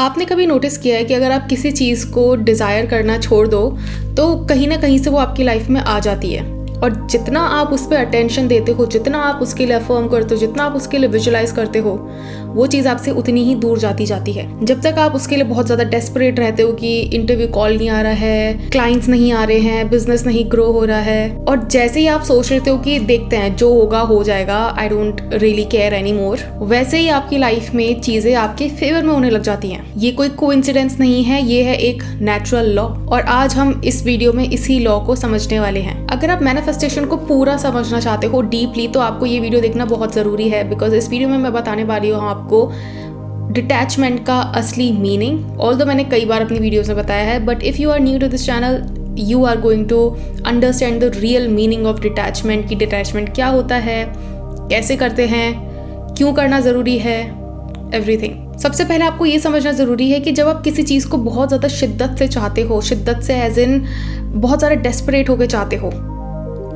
आपने कभी नोटिस किया है कि अगर आप किसी चीज़ को डिज़ायर करना छोड़ दो तो कहीं ना कहीं से वो आपकी लाइफ में आ जाती है, और जितना आप उस पर अटेंशन देते हो, जितना आप उसके लिए अफर्म करते हो, जितना आप उसके लिए विजुलाइज करते हो, वो चीज़ आपसे उतनी ही दूर जाती जाती है। जब तक आप उसके लिए बहुत ज़्यादा डेस्परेट रहते हो कि इंटरव्यू कॉल नहीं आ रहा है, क्लाइंट्स नहीं आ रहे हैं, बिजनेस नहीं ग्रो हो रहा है, और जैसे ही आप सोच रहे हो कि देखते हैं जो होगा हो जाएगा, I don't really care any more, वैसे ही आपकी लाइफ में चीज़ें आपके फेवर में होने लग जाती हैं। ये कोई कोइंसिडेंस नहीं है, ये है एक नेचुरल लॉ, और आज हम इस वीडियो में इसी लॉ को समझने वाले हैं। अगर आप मैनिफेस्टेशन को पूरा समझना चाहते हो डीपली तो आपको ये वीडियो देखना बहुत ज़रूरी है, बिकॉज इस वीडियो में मैं बताने वाली हूँ आपको डिटैचमेंट का असली मीनिंग। ऑल्दो मैंने कई बार अपनी वीडियोस में बताया है, but if you are new to this channel you are going to understand the real meaning of detachment, कि डिटैचमेंट क्या होता है, कैसे करते हैं, क्यों करना ज़रूरी है, एवरीथिंग। सबसे पहले आपको ये समझना ज़रूरी है कि जब आप किसी चीज़ को बहुत ज़्यादा शिद्दत से चाहते हो, शिद्दत से एज इन बहुत ज़्यादा डेस्परेट होकर चाहते हो,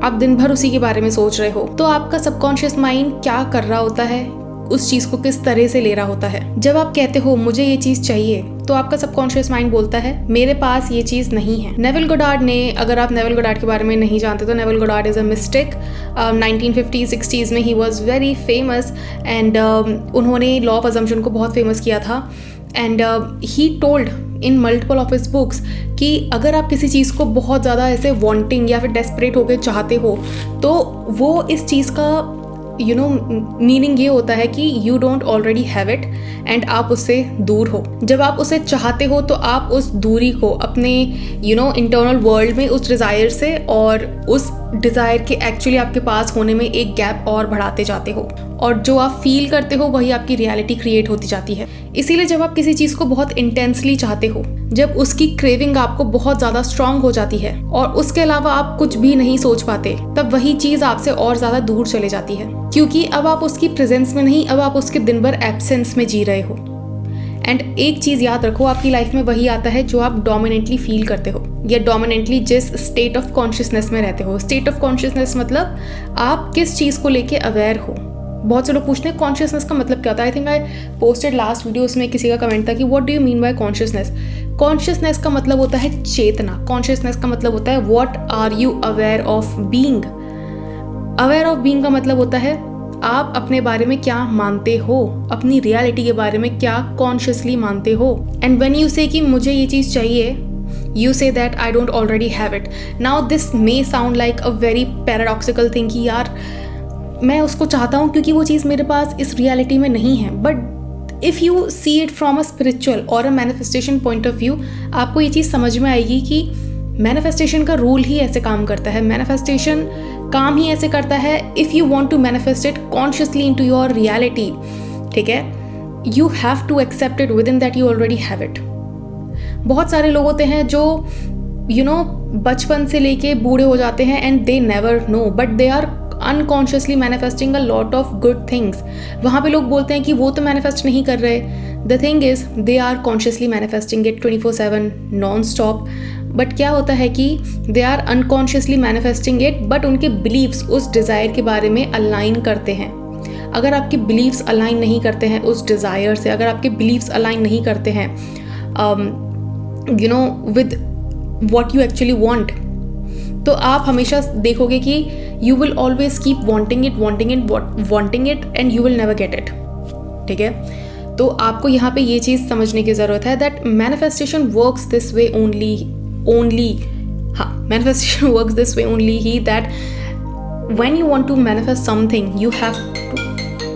आप दिन भर उसी के बारे में सोच रहे हो, तो आपका सबकॉन्शियस माइंड क्या कर रहा होता है, उस चीज़ को किस तरह से ले रहा होता है। जब आप कहते हो मुझे ये चीज़ चाहिए, तो आपका सबकॉन्शियस माइंड बोलता है मेरे पास ये चीज़ नहीं है। नेविल गोडार्ड ने, अगर आप नेविल गोडार्ड के बारे में नहीं जानते तो Neville Goddard is a mistake. 1950-60s में he was very famous, and उन्होंने लॉ ऑफ अजम्पशन को बहुत फेमस किया था। And he told in multiple of his books कि अगर आप किसी चीज़ को बहुत ज़्यादा ऐसे वांटिंग या फिर डेस्परेट होकर चाहते हो, तो वो इस चीज़ का मीनिंग ये होता है कि you don't already have it and आप उससे दूर हो। जब आप उसे चाहते हो तो आप उस दूरी को अपने इंटरनल वर्ल्ड में उस डिज़ायर से और उस डिज़ायर के एक्चुअली आपके पास होने में एक गैप और बढ़ाते जाते हो, और जो आप फील करते हो वही आपकी रियलिटी क्रिएट होती जाती है। इसीलिए जब आप किसी चीज़ को बहुत इंटेंसली चाहते हो, जब उसकी क्रेविंग आपको बहुत ज़्यादा स्ट्रांग हो जाती है और उसके अलावा आप कुछ भी नहीं सोच पाते, तब वही चीज़ आपसे और ज़्यादा दूर चले जाती है, क्योंकि अब आप उसकी प्रेजेंस में नहीं, अब आप उसके दिन भर एब्सेंस में जी रहे हो। एंड एक चीज़ याद रखो, आपकी लाइफ में वही आता है जो आप डोमिनेंटली फील करते हो, या डोमिनेंटली जिस स्टेट ऑफ कॉन्शियसनेस में रहते हो। स्टेट ऑफ कॉन्शियसनेस मतलब आप किस चीज़ को लेके अवेयर हो। बहुत से लोग पूछते हैं कॉन्शियसनेस का मतलब क्या होता है। I think I posted last video, उसमें किसी का कमेंट था कि what do you mean by consciousness. Consciousness का मतलब होता है चेतना। कॉन्शियसनेस का मतलब होता है what are you aware of being. Aware of being का मतलब होता है आप अपने बारे में क्या मानते हो, अपनी रियलिटी के बारे में क्या कॉन्शियसली मानते हो। एंड व्हेन यू से कि मुझे ये चीज़ चाहिए, you say that I don't already have it. Now this may sound like a very paradoxical thing कि यार मैं उसको चाहता हूँ क्योंकि वो चीज़ मेरे पास इस रियलिटी में नहीं है, but if you see it from a spiritual और a manifestation point of view, आपको ये चीज़ समझ में आएगी कि मैनिफेस्टेशन का रूल ही ऐसे काम करता है। मैनिफेस्टेशन काम ही ऐसे करता है, if you want to manifest it consciously into your reality, ठीक है, you have to accept it within that you already have it. बहुत सारे लोग होते हैं जो बचपन से लेके बूढ़े हो जाते हैं and they never know, but they are unconsciously manifesting a lot of good things. वहाँ पे लोग बोलते हैं कि वो तो मैनिफेस्ट नहीं कर रहे। The thing is they are consciously manifesting it 24/7 non stop. But क्या होता है कि they are unconsciously manifesting it, but उनके बिलीव्स उस डिज़ायर के बारे में अलाइन करते हैं। अगर आपके बिलीव्स अलाइन नहीं करते हैं उस डिज़ायर से, अगर आपके बिलीव्स अलाइन नहीं करते हैं with what you actually want, तो आप हमेशा देखोगे कि you will always keep wanting it and you will never get it, ठीक है। तो आपको यहाँ पे ये चीज़ समझने की ज़रूरत है that manifestation works this way only manifestation works this way only he that when you want to manifest something you have to,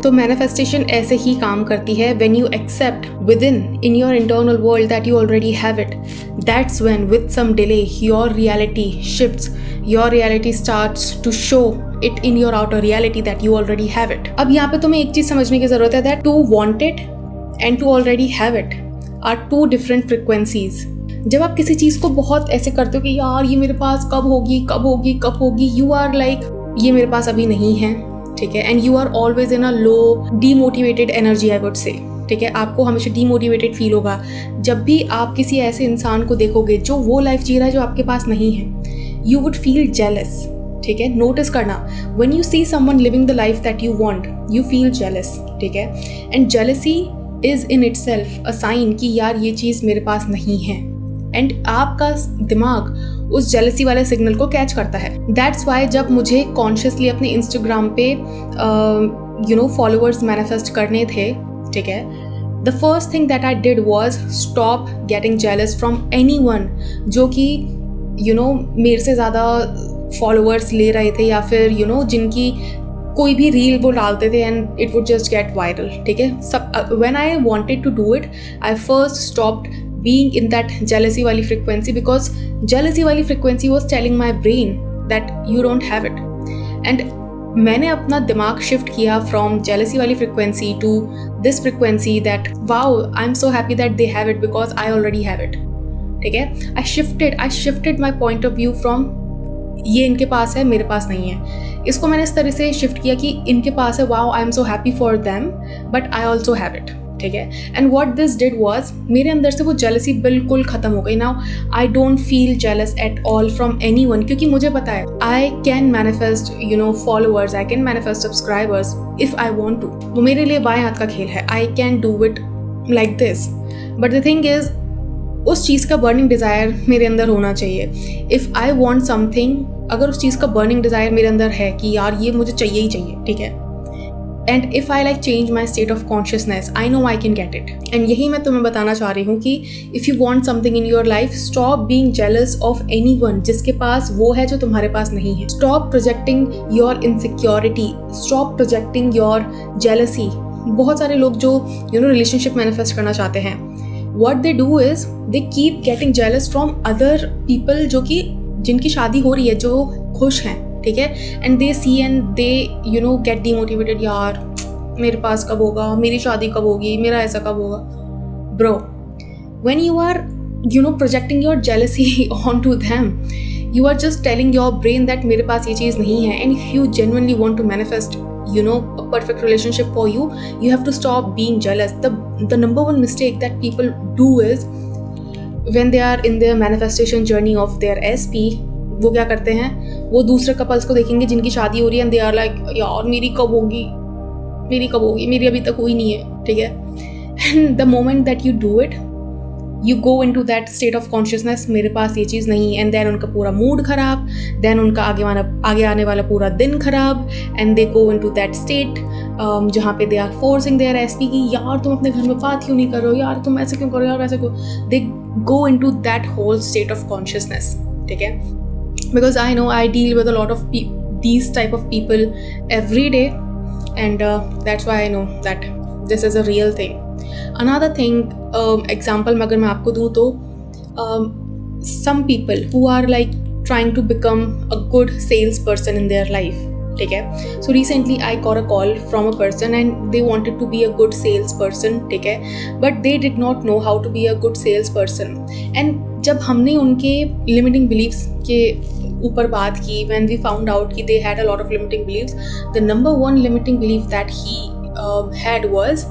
तो मैनिफेस्टेशन ऐसे ही काम करती है when you accept within in your internal world that you already have it. That's when with some delay your reality shifts, your reality starts to show it in your outer reality that you already have it. अब यहाँ पे तुम्हें एक चीज़ समझने की ज़रूरत है that to want it and to already have it are two different frequencies. जब आप किसी चीज़ को बहुत ऐसे करते हो कि यार ये मेरे पास कब होगी, you are like ये मेरे पास अभी नहीं है, ठीक है, and you are always in a low demotivated energy, I would say, ठीक है। आपको हमेशा डीमोटिवेटेड फील होगा जब भी आप किसी ऐसे इंसान को देखोगे जो वो लाइफ जी रहा है जो आपके पास नहीं है। यू वुड फील जेलस, ठीक है। नोटिस करना, when you see someone living the life that you want, you feel jealous, ठीक है। And jealousy is in itself a sign कि यार ये चीज़ मेरे पास नहीं है, एंड आपका दिमाग उस जेलसी वाले सिग्नल को कैच करता है. दैट्स वाई जब मुझे कॉन्शियसली अपने इंस्टाग्राम पे फॉलोअर्स मैनिफेस्ट करने थे, ठीक है, the first thing that I did was stop getting jealous from any one जो कि मेरे से ज़्यादा फॉलोअर्स ले रहे थे, या फिर जिनकी कोई भी रील वो डालते थे and it would just get viral. ठीक है, सब when I wanted to do it, I first stopped being in that jealousy wali frequency, because jealousy wali frequency was telling my brain that you don't have it. And मैंने अपना दिमाग shift किया from jealousy wali frequency to this frequency that wow, I'm so happy that they have it because I already have it. ठीक है, I shifted my point of view from ये इनके पास है मेरे पास नहीं है, इसको मैंने इस तरह से शिफ्ट किया कि इनके पास है, wow, I'm so happy for them but I also have it. ठीक है, and what this did was, मेरे अंदर से वो जेलसी बिल्कुल ख़त्म हो गई. Now I don't feel jealous at all from anyone, क्योंकि मुझे पता है I can manifest followers, I can manifest subscribers if I want to. वो मेरे लिए बाएं हाथ का खेल है, I can do it like this. But the thing is, उस चीज़ का बर्निंग डिज़ायर मेरे अंदर होना चाहिए. इफ़ आई वॉन्ट समथिंग, अगर उस चीज़ का बर्निंग डिज़ायर मेरे अंदर है कि यार ये मुझे चाहिए ही चाहिए, ठीक है, and if I like change my state of consciousness, I know I can get it. And यही मैं तुम्हें बताना चाह रही हूँ कि if you want something in your life, stop being jealous of any one जिसके पास वो है जो तुम्हारे पास नहीं है. Stop projecting your insecurity, stop projecting your jealousy. बहुत सारे लोग जो रिलेशनशिप मैनिफेस्ट करना चाहते हैं, what they do is they keep getting jealous from other people जो कि जिनकी शादी हो रही है, जो खुश हैं, ठीक है, and they see and they get demotivated. यार मेरे पास कब होगा, मेरी शादी कब होगी, मेरा ऐसा कब होगा. Bro, when you are projecting your jealousy onto them, you are just telling your brain that मेरे पास ये चीज़ नहीं है. And if you genuinely want to manifest a perfect relationship for you, you have to stop being jealous. The number one mistake that people do is when they are in their manifestation journey of their SP, वो क्या करते हैं, वो दूसरे couples को देखेंगे जिनकी शादी हो रही है एंड दे आर लाइक, यार मेरी कब होगी, मेरी अभी तक हुई नहीं है. ठीक है, and the moment that you do it, you go into that state of consciousness, मेरे पास ये चीज़ नहीं है, एंड देन उनका पूरा मूड खराब, देन उनका आगे आने वाला पूरा दिन खराब, and they go into that state जहाँ पे दे आर फोर्सिंग देयर एसपी कि यार तुम अपने घर में बात क्यों नहीं कर रहे हो, यार तुम ऐसे क्यों करो, यार वैसे क्यों. They go into that whole state of consciousness. ठीक है, because I know I deal with a lot of these type of people every day, and that's why I know that this is a real thing. Another thing, example अगर मैं आपको दूँ तो some people who are like trying to become a good salesperson in their life. ठीक है, so recently I got a call from a person and they wanted to be a good salesperson. ठीक है, but they did not know how to be a good salesperson. And जब हमने उनके limiting beliefs के ऊपर बात की, when we found out कि they had a lot of limiting beliefs, the number one limiting belief that he had was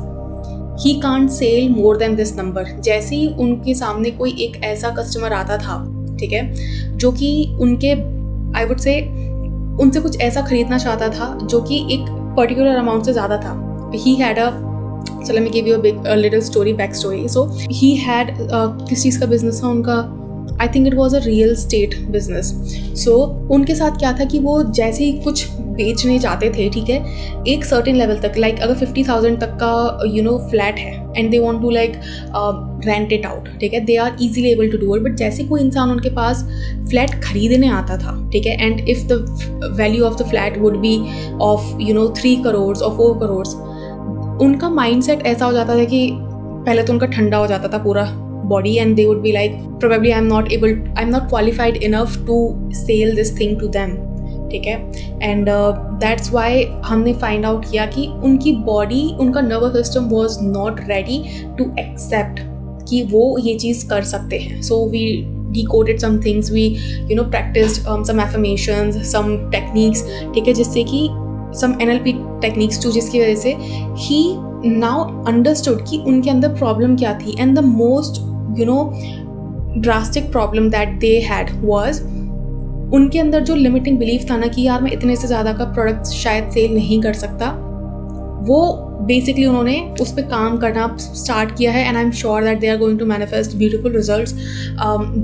he can't sell more than this number. जैसे ही उनके सामने कोई एक ऐसा कस्टमर आता था, ठीक है, जो कि उनके I would say उनसे कुछ ऐसा खरीदना चाहता था जो कि एक पर्टिकुलर अमाउंट से ज़्यादा था. He had a, so let me give you a little story, back story. So he had किस चीज़ का बिजनेस था उनका, I think it was a real estate business. So उनके साथ क्या था कि वो जैसे ही कुछ बेचने जाते थे, ठीक है, एक सर्टेन लेवल तक, लाइक अगर 50,000 तक का फ्लैट है and they want to like rent it out, ठीक है, they are easily able to do it. But जैसे कोई इंसान उनके पास फ्लैट खरीदने आता था, ठीक है, and if the value of the flat would be of 3 crore और 4 करोड़, उनका माइंडसेट ऐसा हो जाता था कि पहले तो उनका ठंडा हो जाता था पूरा body, and they would be like, probably I'm not qualified enough to sell this thing to them. ठीक है, and that's why हमने find out किया कि उनकी body, उनका nervous system was not ready to accept कि वो ये चीज़ कर सकते हैं. So we decoded some things, we practiced some affirmations, some techniques, ठीक है, जिससे कि some NLP techniques too, जिसकी वजह से he now understood कि उनके अंदर problem क्या थी. And the most drastic problem that they had was उनके अंदर जो लिमिटिंग बिलीफ था ना कि यार मैं इतने से ज़्यादा का प्रोडक्ट शायद सेल नहीं कर सकता, वो बेसिकली उन्होंने उस पर काम करना स्टार्ट किया है, and I am sure that they are going to manifest beautiful results.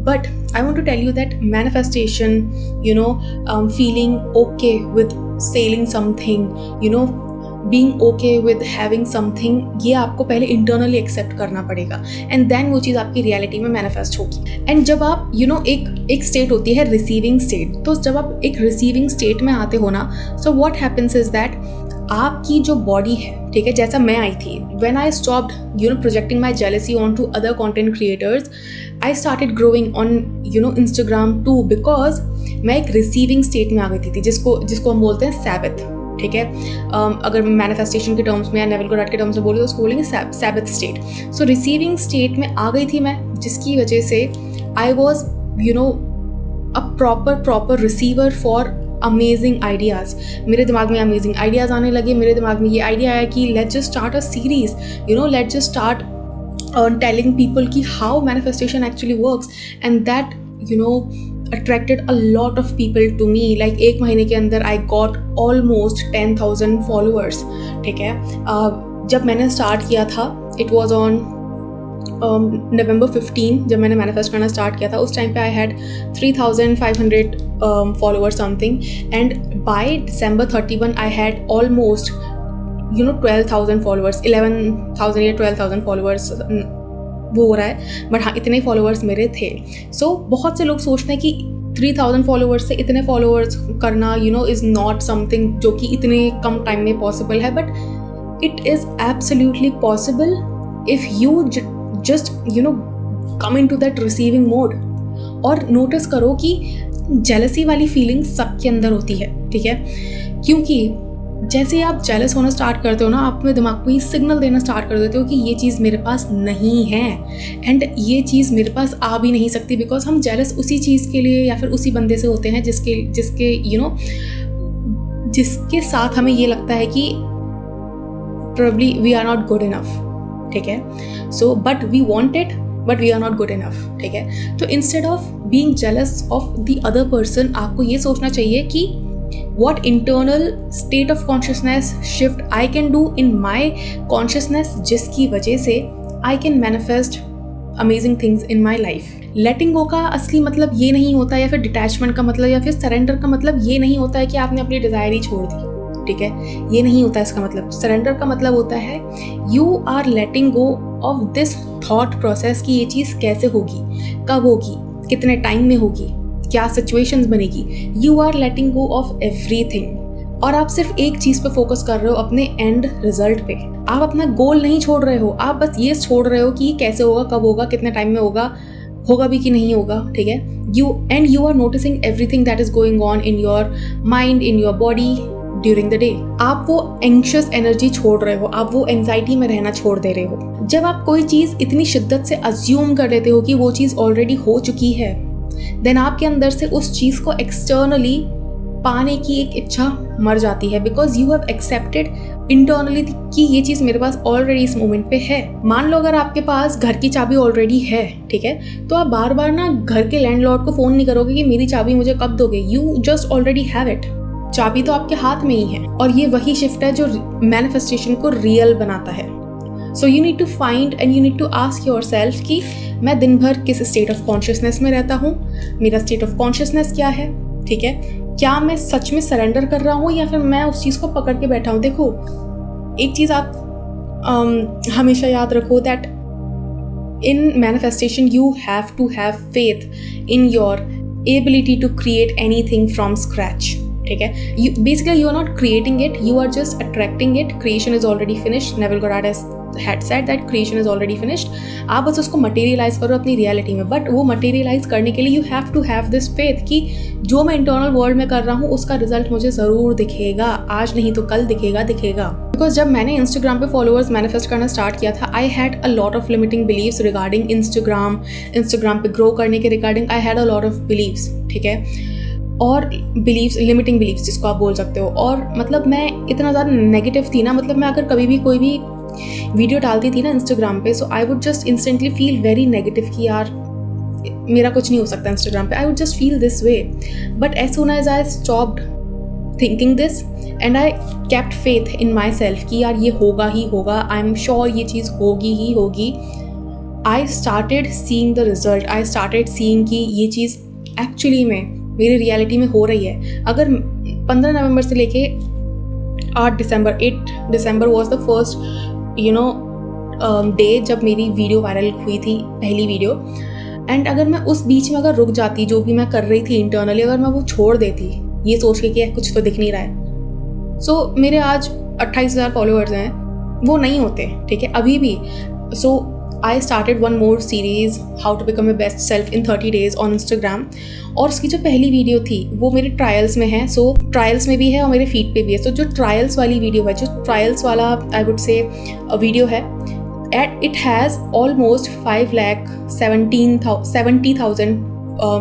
But I want to tell you that manifestation, you know, feeling okay with selling something, you know, being okay with having something, ये आपको पहले internally accept करना पड़ेगा, and then वो चीज़ आपकी reality में manifest होगी. And जब आप एक स्टेट होती है रिसीविंग स्टेट, तो जब आप एक रिसीविंग स्टेट में आते हो ना, so what happens is that आपकी जो बॉडी है, ठीक है, जैसा मैं आई थी, when I stopped projecting my jealousy onto other content creators, I started growing on Instagram too, because मैं एक रिसीविंग स्टेट में आ गई थी जिसको हम बोलते हैं सैबथ. ठीक है, अगर मैनिफेस्टेशन के टर्म्स में या नेविल गोडार्ड के टर्म्स में बोले तो उसको बोलेंगे सैबथ स्टेट. सो रिसीविंग स्टेट में आ गई थी मैं, जिसकी वजह से I was a proper receiver for amazing ideas. मेरे दिमाग में अमेजिंग आइडियाज़ आने लगे. मेरे दिमाग में ये आइडिया आया कि let's just start a series, let's just start telling people ki how manifestation actually works, and that attracted a lot of people to me. Like एक महीने के अंदर I got almost 10,000 followers. ठीक है, जब मैंने स्टार्ट किया था it was on November 15, जब मैंने मैनिफेस्ट करना स्टार्ट किया था, उस टाइम पे I had 3,500 followers something, and by December 31 I had almost 12,000 followers, 11,000 या 12,000 फॉलोअर्स वो हो रहा है, बट हाँ इतने फॉलोअर्स मेरे थे. सो बहुत से लोग सोचते हैं कि 3,000 फॉलोअर्स से इतने फॉलोअर्स करना इज़ नॉट समथिंग जो कि इतने कम टाइम में पॉसिबल है, but it is absolutely possible if you just come into that receiving mode. और नोटिस करो कि जेलसी वाली फीलिंग सबके अंदर होती है. ठीक है, क्योंकि जैसे आप जेलस होना स्टार्ट करते हो ना, आप अपने दिमाग को ये सिग्नल देना स्टार्ट कर देते हो कि ये चीज़ मेरे पास नहीं है, एंड ये चीज़ मेरे पास आ भी नहीं सकती, बिकॉज हम जेलस उसी चीज़ के लिए या फिर उसी बंदे से होते हैं जिसके साथ हमें ये लगता है कि probably we are not good enough. ठीक है, so but we want it, but we are not good enough. ठीक है, तो instead of being jealous of the other person, आपको ये सोचना चाहिए कि what internal state of consciousness shift I can do in my consciousness, जिसकी वजह से I can manifest amazing things in my life. Letting go का असली मतलब ये नहीं होता, या फिर डिटैचमेंट का मतलब, या फिर सरेंडर का मतलब ये नहीं होता है कि आपने अपनी डिज़ायर ही छोड़ दी. ठीक है, ये नहीं होता इसका मतलब. सरेंडर का मतलब होता है you are letting go of this thought process कि ये चीज़ कैसे होगी, कब होगी, कितने टाइम में होगी, क्या सिचुएशंस बनेगी. You are letting go of everything, और आप सिर्फ एक चीज़ पे फोकस कर रहे हो, अपने एंड रिजल्ट पे. आप अपना गोल नहीं छोड़ रहे हो, आप बस ये छोड़ रहे हो कि कैसे होगा, कब होगा, कितने टाइम में होगा भी कि नहीं होगा. ठीक है, you are noticing everything that is going on in your mind, in your body during the day. आप वो एंग्शियस एनर्जी छोड़ रहे हो, आप वो एंग्जाइटी में रहना छोड़ दे रहे हो. जब आप कोई चीज़ इतनी शिद्दत से अज्यूम कर लेते हो कि वो चीज़ ऑलरेडी हो चुकी है, देन आपके अंदर से उस चीज़ को एक्सटर्नली पाने की एक इच्छा मर जाती है, because you have accepted internally कि ये चीज़ मेरे पास ऑलरेडी इस मोमेंट पे है. मान लो अगर आपके पास घर की चाबी ऑलरेडी है, ठीक है, तो आप बार बार ना घर के लैंडलॉर्ड को फ़ोन नहीं करोगे कि मेरी चाबी मुझे कब दोगे. You just already have it. चाबी तो आपके हाथ में ही है, और ये वही शिफ्ट है जो मैनिफेस्टेशन को रियल बनाता है. So you need to find and you need to ask yourself कि मैं दिन भर किस स्टेट ऑफ कॉन्शियसनेस में रहता हूँ, मेरा स्टेट ऑफ कॉन्शियसनेस क्या है. ठीक है, क्या मैं सच में सरेंडर कर रहा हूँ, या फिर मैं उस चीज़ को पकड़ के बैठा हूँ. देखो, एक चीज़ आप हमेशा याद रखो that in manifestation you have to have faith in your ability to create anything from scratch. ठीक है, basically you are not creating it, you are just attracting it. Creation is already finished. Neville Goddard had said that creation is already finished. आप बस उसको materialise करो अपनी reality में, but वो materialise करने के लिए you have to have this faith कि जो मैं इंटरनल वर्ल्ड में कर रहा हूँ उसका रिजल्ट मुझे ज़रूर दिखेगा, आज नहीं तो कल दिखेगा. बिकॉज जब मैंने इंस्टाग्राम पे फॉलोअर्स मैनिफेस्ट करना स्टार्ट किया था, I had a lot of limiting believes regarding Instagram पे ग्रो करने के regarding I had a lot of believes. ठीक है, और बिलीव्स, लिमिटिंग बिलीव्स जिसको आप बोल सकते हो. और मतलब मैं इतना ज़्यादा नेगेटिव थी ना, मतलब मैं अगर कभी भी कोई भी वीडियो डालती थी ना इंस्टाग्राम पे, so I would just instantly feel very negative कि यार मेरा कुछ नहीं हो सकता इंस्टाग्राम पे. I would just feel this way. But as soon as I stopped thinking this and I kept faith in myself कि यार ये होगा ही होगा, आई एम श्योर ये चीज़ होगी ही होगी. I started seeing the result. I started seeing कि ये चीज़ एक्चुअली में मेरी रियलिटी में हो रही है. अगर 15 नवंबर से लेके 8 दिसंबर वॉज द फर्स्ट डे जब मेरी वीडियो वायरल हुई थी, पहली वीडियो. एंड अगर मैं उस बीच में अगर रुक जाती, जो भी मैं कर रही थी इंटरनली, अगर मैं वो छोड़ देती ये सोच के कि कुछ तो दिख नहीं रहा है, सो मेरे आज 28,000 फॉलोअर्स हैं, वो नहीं होते, ठीक है, अभी भी. So I started one more series, how to become a best self in 30 days on Instagram. और उसकी जो पहली वीडियो थी वो मेरे ट्रायल्स में है. सो ट्रायल्स में भी है और मेरे फीड पे भी है. सो जो ट्रायल्स वाली वीडियो है, जो ट्रायल्स वाला आई वुड से वीडियो है, it has almost 5,70,000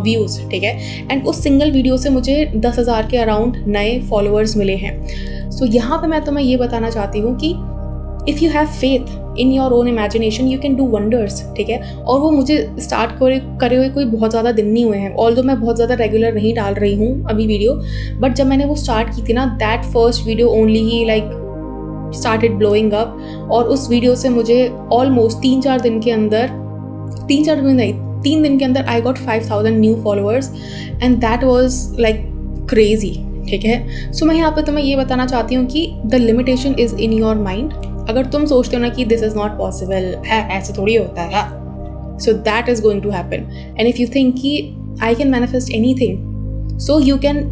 व्यूज़, ठीक है. एंड उस सिंगल वीडियो से मुझे 10,000 के अराउंड नए फॉलोअर्स मिले हैं. सो यहाँ पे मैं तुम्हें ये बताना चाहती हूँ कि if you have faith in your own imagination you can do wonders, ठीक है. और वो मुझे स्टार्ट करे हुए कोई बहुत ज़्यादा दिन नहीं हुए हैं, ऑल्दो मैं बहुत ज़्यादा रेगुलर नहीं डाल रही हूँ अभी वीडियो, बट जब मैंने वो स्टार्ट की थी ना, that first video only he like started blowing up. और उस वीडियो से मुझे ऑलमोस्ट 3 दिन के अंदर 3 दिन के अंदर I got 5,000 new followers and that was like crazy, ठीक है. सो मैं यहाँ पे तुम्हें ये बताना चाहती हूँ कि the limitation is in your mind. अगर तुम सोचते हो ना कि दिस इज़ नॉट पॉसिबल है, ऐसे थोड़ी होता है, so that is going to happen. And if you think कि I can manifest anything, so you can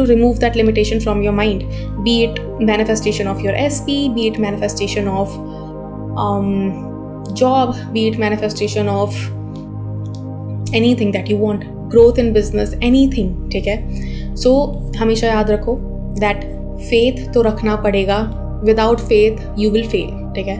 remove that limitation from your mind, be it manifestation of your SP, be it manifestation of job, be it manifestation of anything that you want, growth in business, anything, ठीक है. So हमेशा याद रखो that faith तो रखना पड़ेगा, without faith you will fail, ठीक है.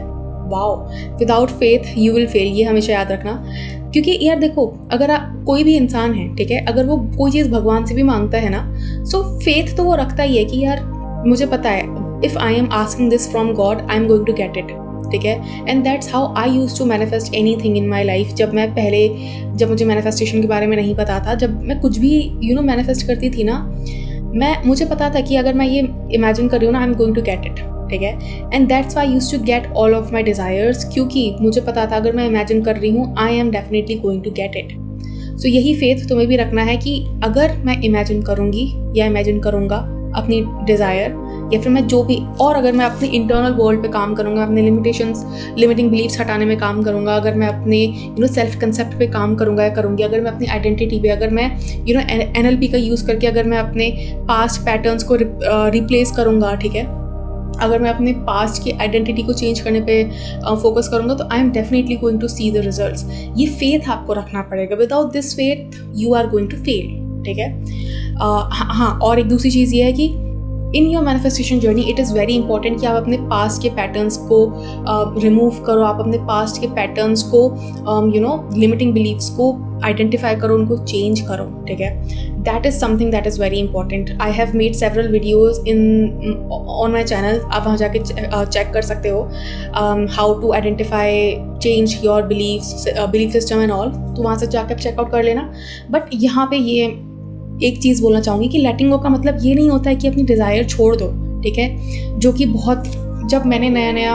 Wow, without faith you will fail, ये हमेशा याद रखना. क्योंकि यार देखो, अगर कोई भी इंसान है, ठीक है, अगर वो कोई चीज़ भगवान से भी मांगता है ना, सो फेथ तो वो रखता ही है कि यार मुझे पता है, if I am asking this from God I am going to get it, ठीक है. And that's how I use to manifest anything in my life. जब मुझे मैनिफेस्टेशन के बारे में नहीं पता था, जब मैं कुछ भी मैनिफेस्ट करती थी ना, मुझे पता था कि अगर मैं ये इमेजिन कर रही हूँ ना, I am going to get it, ठीक है. And that's why use to get all of my desires, क्योंकि मुझे पता था अगर मैं इमेजिन कर रही हूँ I am definitely going to get it. So यही फेथ तुम्हें भी रखना है कि अगर मैं इमेजिन करूँगी या इमेजिन करूँगा अपनी डिज़ायर, या फिर मैं जो भी, और अगर मैं अपने इंटरनल वर्ल्ड पे काम करूँगा, अपने लिमिटिंग बिलीव्स हटाने में काम करूँगा, अगर मैं अपने सेल्फ कंसेप्ट पे काम करूँगा या करूँगी, अगर मैं अपनी आइडेंटिटी पे, अगर मैं NLP का यूज़ करके अगर मैं अपने पास्ट पैटर्न्स को रिप्लेस करूँगा, ठीक है, अगर मैं अपने पास्ट की आइडेंटिटी को चेंज करने पे फोकस करूँगा, तो I am definitely going to see the results. ये फेथ आपको रखना पड़ेगा. Without this faith you are going to fail, ठीक है. हाँ, और एक दूसरी चीज़ ये है कि in your manifestation journey it is very important कि आप अपने पास्ट के पैटर्न्स को रिमूव करो, आप अपने पास्ट के पैटर्न्स को लिमिटिंग बिलीव्स को आइडेंटिफाई करो, उनको चेंज करो, ठीक है. That is something that is very important. I have made several videos on my channel, आप वहाँ जाके चेक कर सकते हो, how to identify change your belief system and all, तो वहाँ से जाकर चेकआउट कर लेना. बट यहाँ पे ये एक चीज़ बोलना चाहूँगी कि लेटिंग गो का मतलब ये नहीं होता है कि अपनी डिज़ायर छोड़ दो, ठीक है. जो कि बहुत, जब मैंने नया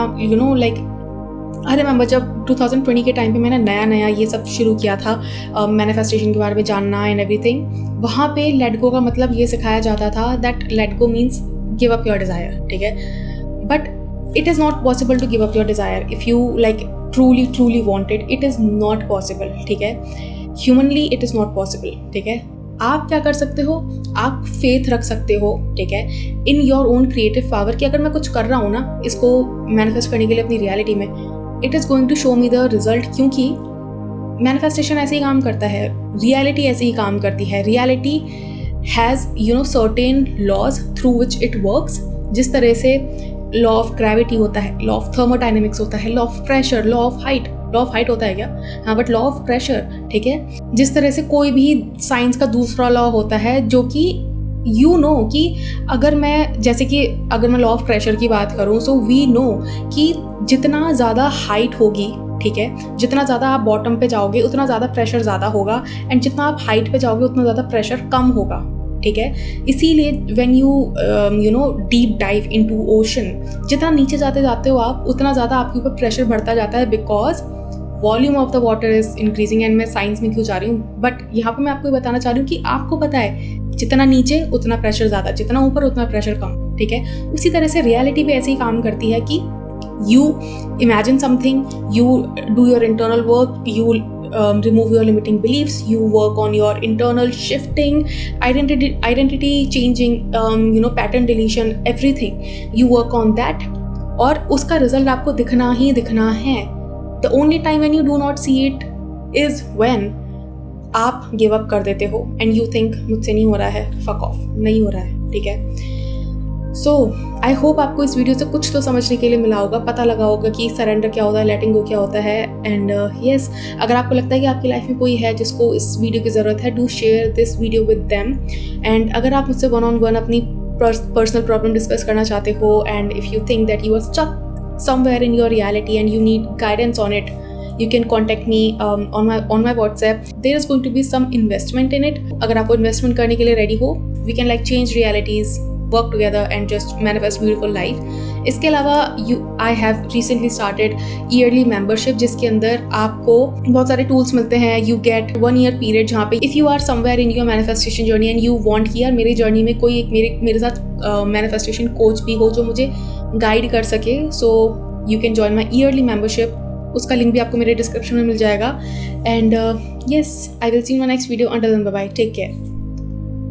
आई रिमेंबर जब 2020 के टाइम पे मैंने नया ये सब शुरू किया था, मैनिफेस्टेशन के बारे में जानना एंड एवरीथिंग, वहाँ पे लेट गो का मतलब ये सिखाया जाता था that let go means give up your desire, ठीक है. But it is not possible to give up your desire if you like truly want it is not possible, ठीक है. Humanly it is not possible, ठीक है. आप क्या कर सकते हो, आप फेथ रख सकते हो, ठीक है, in your own creative power, कि अगर मैं कुछ कर रहा हूँ ना इसको मैनिफेस्ट करने के लिए अपनी रियलिटी में, it is going to show me the result. क्योंकि मैनिफेस्टेशन ऐसे ही काम करता है, रियलिटी ऐसे ही काम करती है. Reality has certain laws through which it works. जिस तरह से लॉ ऑफ ग्रेविटी होता है, लॉ ऑफ थर्मोडाइनमिक्स होता है, law of pressure, law of height होता है क्या, हाँ, बट लॉ ऑफ प्रेशर, ठीक है. जिस तरह से कोई भी साइंस का दूसरा लॉ होता है, जो कि कि अगर मैं लॉ ऑफ प्रेशर की बात करूँ, सो वी नो कि जितना ज़्यादा हाइट होगी, ठीक है, जितना ज़्यादा आप बॉटम पे जाओगे उतना ज़्यादा प्रेशर ज़्यादा होगा, एंड जितना आप हाइट पे जाओगे उतना ज़्यादा प्रेशर कम होगा, ठीक है। इसीलिए when you know deep dive into ocean, जितना नीचे जाते जाते हो आप उतना ज़्यादा आपके ऊपर प्रेशर बढ़ता जाता है, because volume of the water is increasing. And मैं साइंस में क्यों जा रही हूँ, बट यहाँ पर मैं आपको बताना चाह रही हूँ कि आपको पता है जितना नीचे उतना प्रेशर ज़्यादा, जितना ऊपर उतना प्रेशर कम, ठीक है। उसी तरह से रियलिटी भी ऐसे ही काम करती है कि you imagine something, you do your internal work, you remove your limiting beliefs, you work on your internal shifting, identity changing, pattern deletion, everything, you work on that, और उसका रिजल्ट आपको दिखना ही दिखना है। The only time when you do not see it is when आप give up कर देते हो and you think मुझसे नहीं हो रहा है, fuck off, नहीं हो रहा है, ठीक है। सो आई होप आपको इस वीडियो से कुछ तो समझने के लिए मिला होगा, पता लगा होगा कि सरेंडर क्या होता है, लेटिंग गो क्या होता है। एंड यस, अगर आपको लगता है कि आपकी लाइफ में कोई है जिसको इस वीडियो की ज़रूरत है, do share this video with them. And अगर आप मुझसे 1-on-1 अपनी पर्सनल प्रॉब्लम डिस्कस करना चाहते हो, and if you think that you are stuck somewhere in your reality and you need guidance on it, you can contact me on my WhatsApp. There is going to be some investment in it. अगर आपको investment करने के लिए ready हो, we can like change realities, work together and just manifest beautiful life. इसके अलावा I have recently started yearly membership, जिसके अंदर आपको बहुत सारे tools मिलते हैं. You get 1 year period जहाँ पे if you are somewhere in your manifestation journey and you want कि यार मेरी जर्नी में कोई एक मेरे साथ manifestation coach भी हो जो मुझे गाइड कर सके, so you can join my yearly membership. उसका लिंक भी आपको मेरे डिस्क्रिप्शन में मिल जाएगा। And yes, I will see in my next video. Until then, bye bye, take care.